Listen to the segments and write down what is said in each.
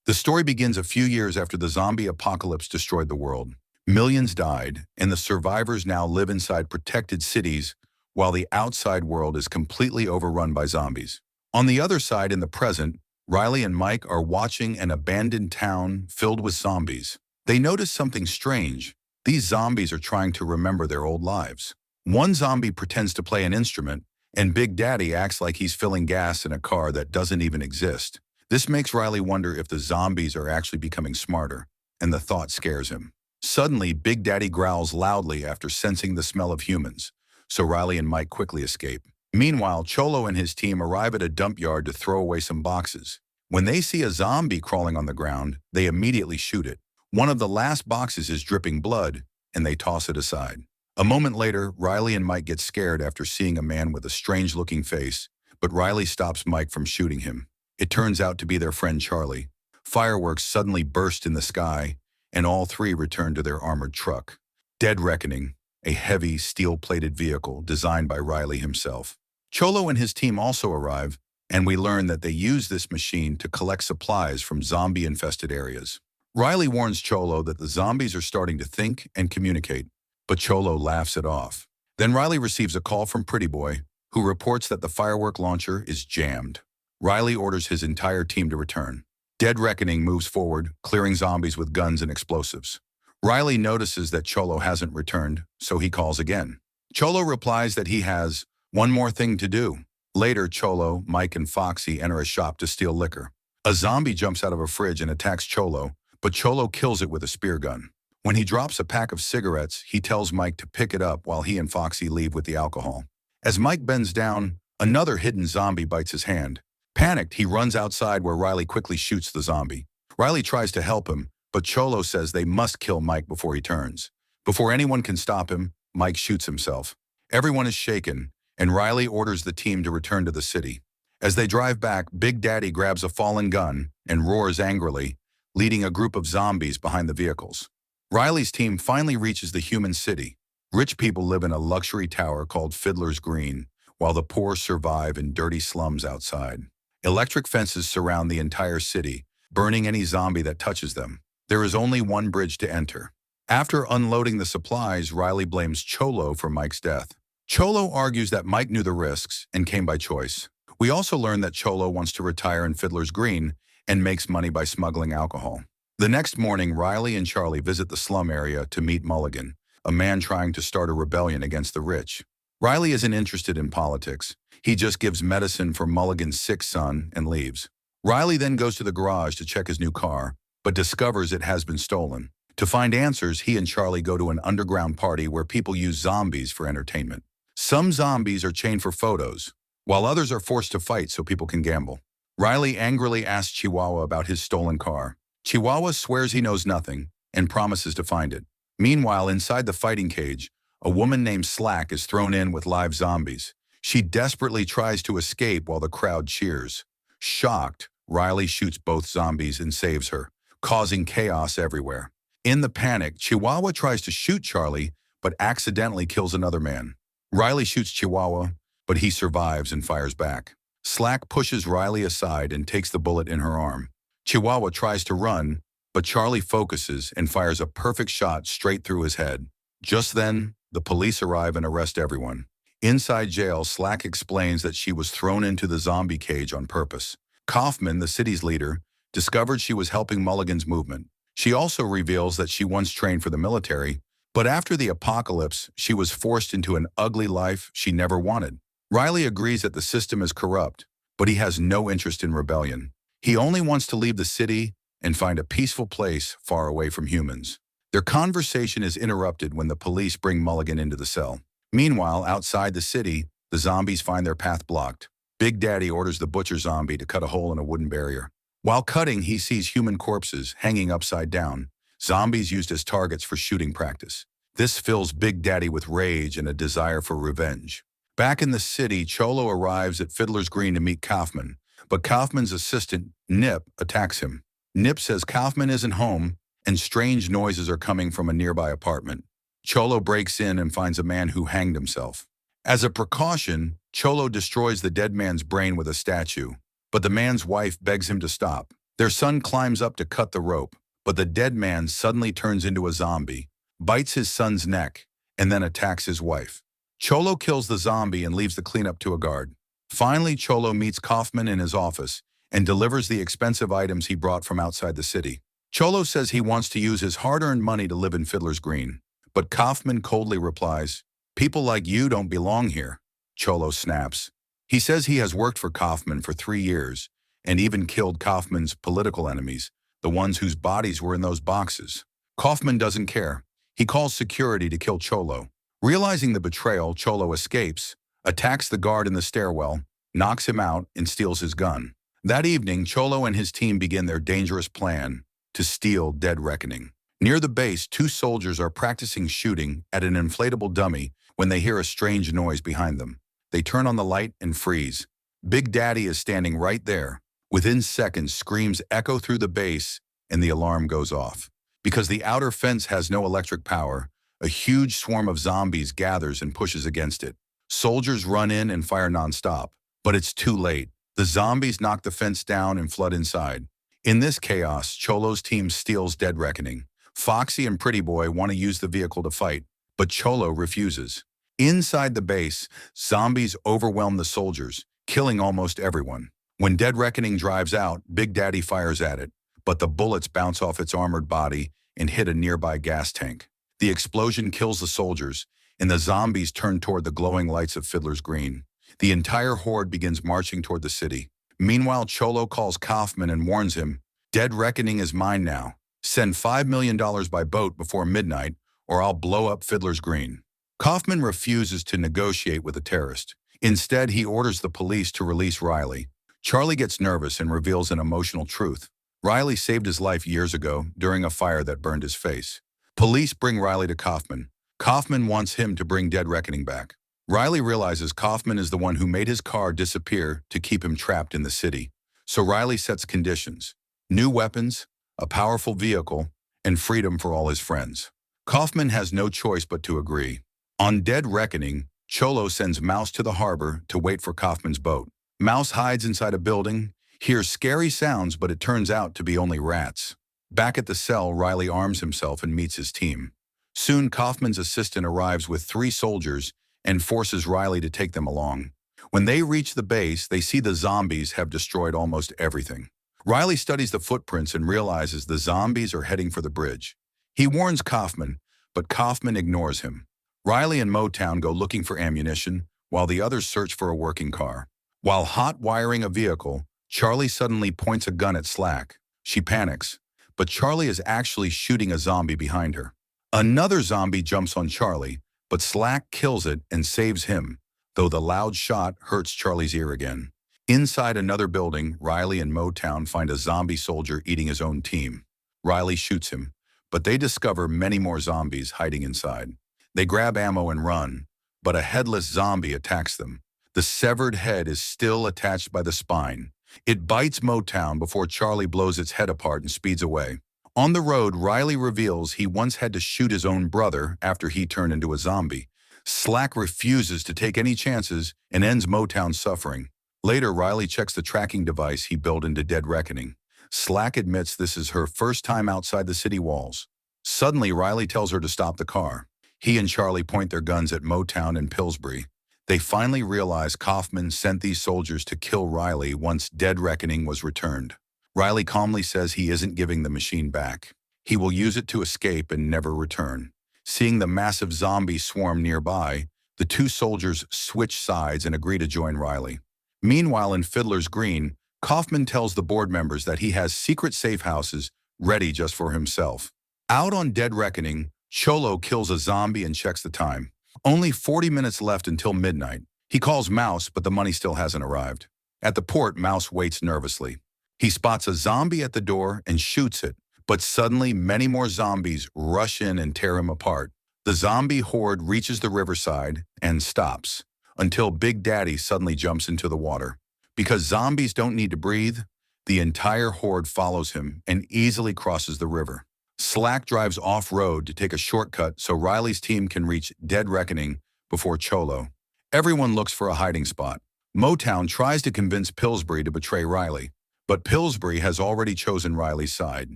The story begins a few years after the zombie apocalypse destroyed the world. Millions died, and the survivors now live inside protected cities while the outside world is completely overrun by zombies. On the other side, in the present, Riley and Mike are watching an abandoned town filled with zombies. They notice something strange. These zombies are trying to remember their old lives. One zombie pretends to play an instrument, and Big Daddy acts like he's filling gas in a car that doesn't even exist. This makes Riley wonder if the zombies are actually becoming smarter, and the thought scares him. Suddenly, Big Daddy growls loudly after sensing the smell of humans, so Riley and Mike quickly escape. Meanwhile, Cholo and his team arrive at a dump yard to throw away some boxes. When they see a zombie crawling on the ground, they immediately shoot it. One of the last boxes is dripping blood, and they toss it aside. A moment later, Riley and Mike get scared after seeing a man with a strange-looking face, but Riley stops Mike from shooting him. It turns out to be their friend Charlie. Fireworks suddenly burst in the sky, and all three return to their armored truck. Dead Reckoning, a heavy, steel-plated vehicle designed by Riley himself. Cholo and his team also arrive, and we learn that they use this machine to collect supplies from zombie-infested areas. Riley warns Cholo that the zombies are starting to think and communicate, but Cholo laughs it off. Then Riley receives a call from Pretty Boy, who reports that the firework launcher is jammed. Riley orders his entire team to return. Dead Reckoning moves forward, clearing zombies with guns and explosives. Riley notices that Cholo hasn't returned, so he calls again. Cholo replies that he has one more thing to do. Later, Cholo, Mike, and Foxy enter a shop to steal liquor. A zombie jumps out of a fridge and attacks Cholo, but Cholo kills it with a spear gun. When he drops a pack of cigarettes, he tells Mike to pick it up while he and Foxy leave with the alcohol. As Mike bends down, another hidden zombie bites his hand. Panicked, he runs outside where Riley quickly shoots the zombie. Riley tries to help him, but Cholo says they must kill Mike before he turns. Before anyone can stop him, Mike shoots himself. Everyone is shaken, and Riley orders the team to return to the city. As they drive back, Big Daddy grabs a fallen gun and roars angrily, leading a group of zombies behind the vehicles. Riley's team finally reaches the human city. Rich people live in a luxury tower called Fiddler's Green, while the poor survive in dirty slums outside. Electric fences surround the entire city, burning any zombie that touches them. There is only one bridge to enter. After unloading the supplies, Riley blames Cholo for Mike's death. Cholo argues that Mike knew the risks and came by choice. We also learn that Cholo wants to retire in Fiddler's Green and makes money by smuggling alcohol. The next morning, Riley and Charlie visit the slum area to meet Mulligan, a man trying to start a rebellion against the rich. Riley isn't interested in politics. He just gives medicine for Mulligan's sick son and leaves. Riley then goes to the garage to check his new car, but discovers it has been stolen. To find answers, he and Charlie go to an underground party where people use zombies for entertainment. Some zombies are chained for photos, while others are forced to fight so people can gamble. Riley angrily asks Chihuahua about his stolen car. Chihuahua swears he knows nothing and promises to find it. Meanwhile, inside the fighting cage, a woman named Slack is thrown in with live zombies. She desperately tries to escape while the crowd cheers. Shocked, Riley shoots both zombies and saves her, causing chaos everywhere. In the panic, Chihuahua tries to shoot Charlie, but accidentally kills another man. Riley shoots Chihuahua, but he survives and fires back. Slack pushes Riley aside and takes the bullet in her arm. Chihuahua tries to run, but Charlie focuses and fires a perfect shot straight through his head. Just then, the police arrive and arrest everyone. Inside jail, Slack explains that she was thrown into the zombie cage on purpose. Kaufman, the city's leader, discovered she was helping Mulligan's movement. She also reveals that she once trained for the military, but after the apocalypse, she was forced into an ugly life she never wanted. Riley agrees that the system is corrupt, but he has no interest in rebellion. He only wants to leave the city and find a peaceful place far away from humans. Their conversation is interrupted when the police bring Mulligan into the cell. Meanwhile, outside the city, the zombies find their path blocked. Big Daddy orders the butcher zombie to cut a hole in a wooden barrier. While cutting, he sees human corpses hanging upside down, zombies used as targets for shooting practice. This fills Big Daddy with rage and a desire for revenge. Back in the city, Cholo arrives at Fiddler's Green to meet Kaufman, but Kaufman's assistant, Nip, attacks him. Nip says Kaufman isn't home, and strange noises are coming from a nearby apartment. Cholo breaks in and finds a man who hanged himself. As a precaution, Cholo destroys the dead man's brain with a statue, but the man's wife begs him to stop. Their son climbs up to cut the rope, but the dead man suddenly turns into a zombie, bites his son's neck, and then attacks his wife. Cholo kills the zombie and leaves the cleanup to a guard. Finally, Cholo meets Kaufman in his office and delivers the expensive items he brought from outside the city. Cholo says he wants to use his hard-earned money to live in Fiddler's Green, but Kaufman coldly replies, "People like you don't belong here." Cholo snaps. He says he has worked for Kaufman for 3 years and even killed Kaufman's political enemies, the ones whose bodies were in those boxes. Kaufman doesn't care. He calls security to kill Cholo. Realizing the betrayal, Cholo escapes, attacks the guard in the stairwell, knocks him out, and steals his gun. That evening, Cholo and his team begin their dangerous plan to steal Dead Reckoning. Near the base, 2 soldiers are practicing shooting at an inflatable dummy when they hear a strange noise behind them. They turn on the light and freeze. Big Daddy is standing right there. Within seconds, screams echo through the base and the alarm goes off. Because the outer fence has no electric power, a huge swarm of zombies gathers and pushes against it. Soldiers run in and fire nonstop, but it's too late. The zombies knock the fence down and flood inside. In this chaos, Cholo's team steals Dead Reckoning. Foxy and Pretty Boy want to use the vehicle to fight, but Cholo refuses. Inside the base, zombies overwhelm the soldiers, killing almost everyone. When Dead Reckoning drives out, Big Daddy fires at it, but the bullets bounce off its armored body and hit a nearby gas tank. The explosion kills the soldiers, and the zombies turn toward the glowing lights of Fiddler's Green. The entire horde begins marching toward the city. Meanwhile, Cholo calls Kaufman and warns him, "Dead Reckoning is mine now. Send $5 million by boat before midnight, or I'll blow up Fiddler's Green." Kaufman refuses to negotiate with the terrorist. Instead, he orders the police to release Riley. Charlie gets nervous and reveals an emotional truth. Riley saved his life years ago during a fire that burned his face. Police bring Riley to Kaufman. Kaufman wants him to bring Dead Reckoning back. Riley realizes Kaufman is the one who made his car disappear to keep him trapped in the city. So Riley sets conditions: new weapons, a powerful vehicle, and freedom for all his friends. Kaufman has no choice but to agree. On Dead Reckoning, Cholo sends Mouse to the harbor to wait for Kaufman's boat. Mouse hides inside a building, hears scary sounds, but it turns out to be only rats. Back at the cell, Riley arms himself and meets his team. Soon, Kaufman's assistant arrives with 3 soldiers and forces Riley to take them along. When they reach the base, they see the zombies have destroyed almost everything. Riley studies the footprints and realizes the zombies are heading for the bridge. He warns Kaufman, but Kaufman ignores him. Riley and Motown go looking for ammunition, while the others search for a working car. While hot wiring a vehicle, Charlie suddenly points a gun at Slack. She panics, but Charlie is actually shooting a zombie behind her. Another zombie jumps on Charlie, but Slack kills it and saves him, though the loud shot hurts Charlie's ear again. Inside another building, Riley and Motown find a zombie soldier eating his own team. Riley shoots him, but they discover many more zombies hiding inside. They grab ammo and run, but a headless zombie attacks them. The severed head is still attached by the spine. It bites Motown before Charlie blows its head apart and speeds away. On the road, Riley reveals he once had to shoot his own brother after he turned into a zombie. Slack refuses to take any chances and ends Motown's suffering. Later, Riley checks the tracking device he built into Dead Reckoning. Slack admits this is her first time outside the city walls. Suddenly, Riley tells her to stop the car. He and Charlie point their guns at Motown and Pillsbury. They finally realize Kaufman sent these soldiers to kill Riley once Dead Reckoning was returned. Riley calmly says he isn't giving the machine back. He will use it to escape and never return. Seeing the massive zombie swarm nearby, the 2 soldiers switch sides and agree to join Riley. Meanwhile, in Fiddler's Green, Kaufman tells the board members that he has secret safe houses ready just for himself. Out on Dead Reckoning, Cholo kills a zombie and checks the time. Only 40 minutes left until midnight. He calls Mouse, but the money still hasn't arrived. At the port, Mouse waits nervously. He spots a zombie at the door and shoots it, but suddenly many more zombies rush in and tear him apart. The zombie horde reaches the riverside and stops, until Big Daddy suddenly jumps into the water. Because zombies don't need to breathe, the entire horde follows him and easily crosses the river. Slack drives off-road to take a shortcut so Riley's team can reach Dead Reckoning before Cholo. Everyone looks for a hiding spot. Motown tries to convince Pillsbury to betray Riley, But Pillsbury has already chosen Riley's side.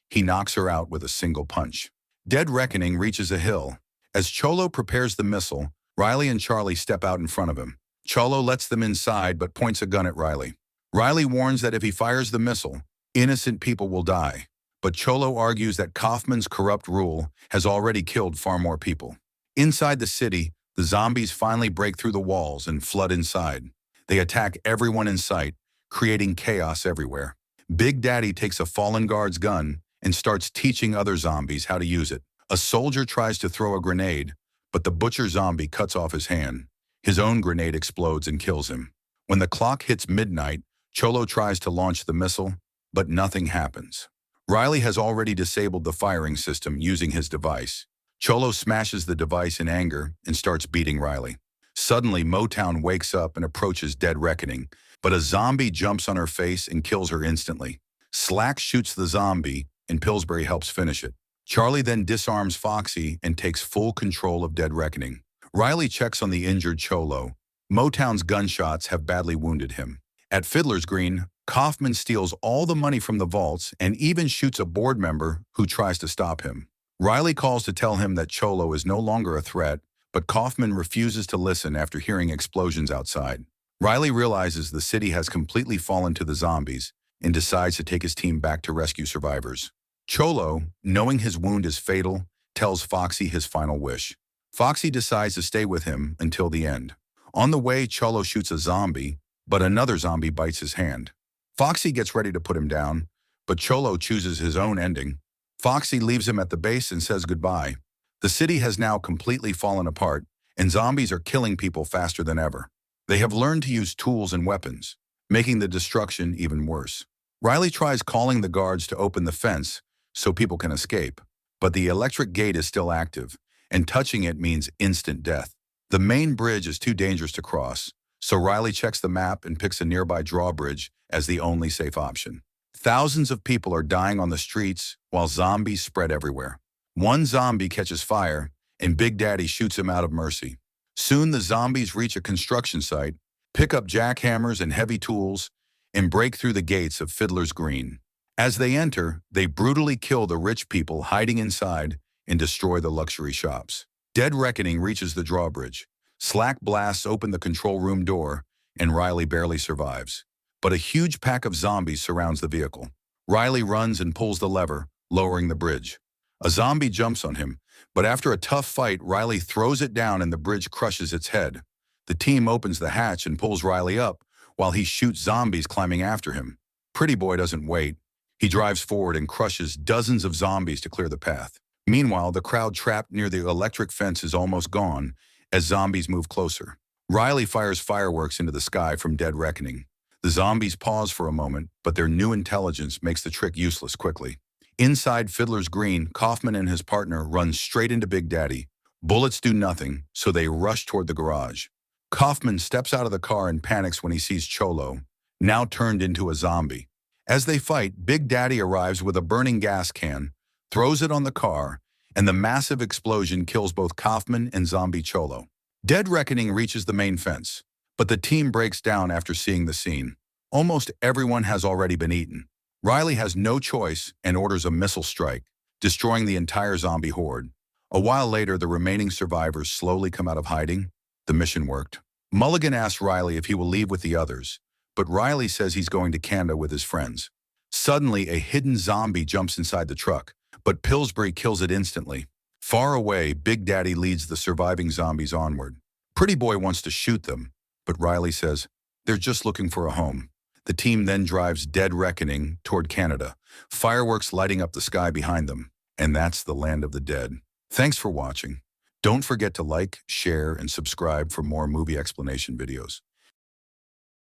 He knocks her out with a single punch. Dead Reckoning reaches a hill. As Cholo prepares the missile, Riley and Charlie step out in front of him. Cholo lets them inside but points a gun at Riley. Riley warns that if he fires the missile, innocent people will die. But Cholo argues that Kaufman's corrupt rule has already killed far more people. Inside the city, the zombies finally break through the walls and flood inside. They attack everyone in sight, creating chaos everywhere. Big Daddy takes a fallen guard's gun and starts teaching other zombies how to use it. A soldier tries to throw a grenade, but the butcher zombie cuts off his hand. His own grenade explodes and kills him. When the clock hits midnight, Cholo tries to launch the missile, but nothing happens. Riley has already disabled the firing system using his device. Cholo smashes the device in anger and starts beating Riley. Suddenly, Motown wakes up and approaches Dead Reckoning, but a zombie jumps on her face and kills her instantly. Slack shoots the zombie, and Pillsbury helps finish it. Charlie then disarms Foxy and takes full control of Dead Reckoning. Riley checks on the injured Cholo. Motown's gunshots have badly wounded him. At Fiddler's Green, Kaufman steals all the money from the vaults and even shoots a board member who tries to stop him. Riley calls to tell him that Cholo is no longer a threat, but Kaufman refuses to listen after hearing explosions outside. Riley realizes the city has completely fallen to the zombies and decides to take his team back to rescue survivors. Cholo, knowing his wound is fatal, tells Foxy his final wish. Foxy decides to stay with him until the end. On the way, Cholo shoots a zombie, but another zombie bites his hand. Foxy gets ready to put him down, but Cholo chooses his own ending. Foxy leaves him at the base and says goodbye. The city has now completely fallen apart, and zombies are killing people faster than ever. They have learned to use tools and weapons, making the destruction even worse. Riley tries calling the guards to open the fence so people can escape, but the electric gate is still active, and touching it means instant death. The main bridge is too dangerous to cross, so Riley checks the map and picks a nearby drawbridge as the only safe option. Thousands of people are dying on the streets while zombies spread everywhere. One zombie catches fire, and Big Daddy shoots him out of mercy. Soon the zombies reach a construction site, pick up jackhammers and heavy tools, and break through the gates of Fiddler's Green. As they enter, they brutally kill the rich people hiding inside and destroy the luxury shops. Dead Reckoning reaches the drawbridge. Slack blasts open the control room door, and Riley barely survives. But a huge pack of zombies surrounds the vehicle. Riley runs and pulls the lever, lowering the bridge. A zombie jumps on him, but after a tough fight, Riley throws it down and the bridge crushes its head. The team opens the hatch and pulls Riley up while he shoots zombies climbing after him. Pretty Boy doesn't wait. He drives forward and crushes dozens of zombies to clear the path. Meanwhile, the crowd trapped near the electric fence is almost gone as zombies move closer. Riley fires fireworks into the sky from Dead Reckoning. The zombies pause for a moment, but their new intelligence makes the trick useless quickly. Inside Fiddler's Green, Kaufman and his partner run straight into Big Daddy. Bullets do nothing, so they rush toward the garage. Kaufman steps out of the car and panics when he sees Cholo, now turned into a zombie. As they fight, Big Daddy arrives with a burning gas can, throws it on the car, and the massive explosion kills both Kaufman and zombie Cholo. Dead Reckoning reaches the main fence, but the team breaks down after seeing the scene. Almost everyone has already been eaten. Riley has no choice and orders a missile strike, destroying the entire zombie horde. A while later, the remaining survivors slowly come out of hiding. The mission worked. Mulligan asks Riley if he will leave with the others, but Riley says he's going to Canada with his friends. Suddenly, a hidden zombie jumps inside the truck, but Pillsbury kills it instantly. Far away, Big Daddy leads the surviving zombies onward. Pretty Boy wants to shoot them, but Riley says they're just looking for a home. The team then drives Dead Reckoning toward Canada, fireworks lighting up the sky behind them, and that's the land of the dead. Thanks for watching. Don't forget to like, share, and subscribe for more movie explanation videos.